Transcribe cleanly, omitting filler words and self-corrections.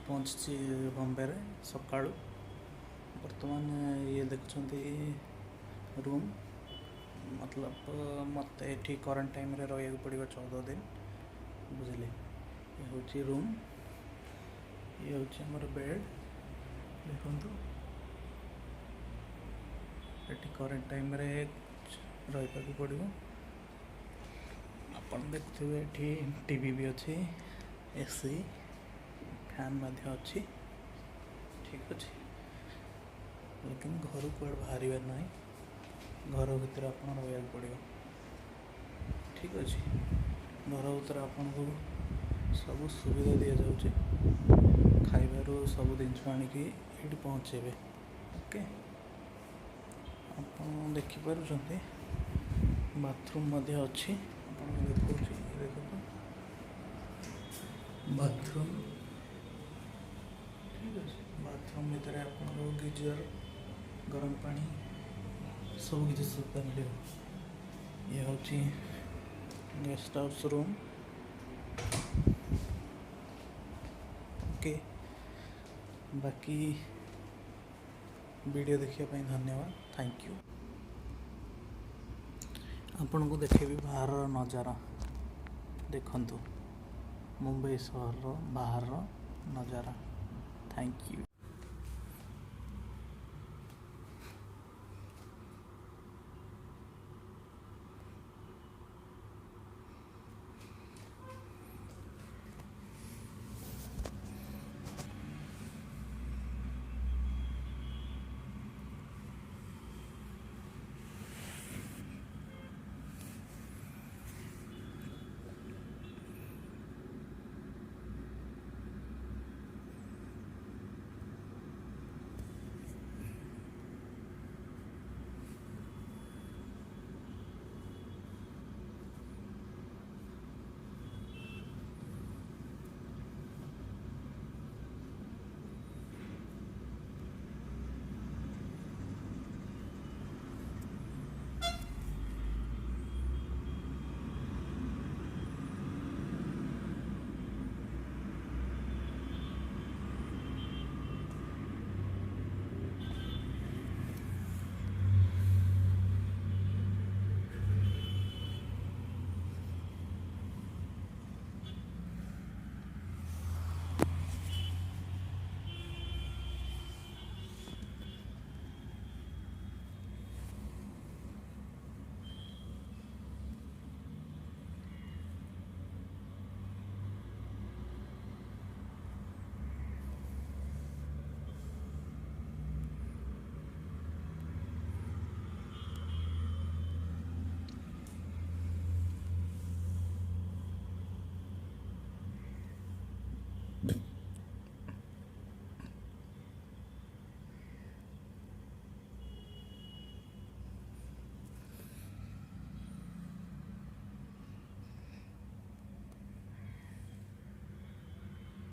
पहुँची बॉम्बे रे सकाळू बर्तमान ये देखुंत रूम मतलब मत ये करंट टाइम रे रहा पड़ो 14 दिन बुझे। ये हूँ रूम, ये हूँ आमर बेड देखु ये करंट टाइम रे रही पड़ो। आप देखुए ये टीवी भी अच्छी, एसी फैन अच्छी, ठीक अच्छे। लेकिन घर को बाहर ना, घर भर आप रहा पड़ो, ठीक अच्छे। घर भर आपन को सब सुविधा दि जाऊे, खाइबार सब जिन आणिक ये पहुँचे। ओके, आप देखिपुं बाथरूम अच्छी, देखो बाथरूम, ठीक अच्छे। बाथरूम भितर आप गीजर, गरम पानी सब किसी सुविधा मिले। ये हूँ गेस्ट हाउस रूम। ओके, बाकी वीडियो देखने धन्यवाद, थैंक यू। आपन को देखेबी बाहर नजारा, देखंतु मुंबई सहर बाहर नजारा। Thank you.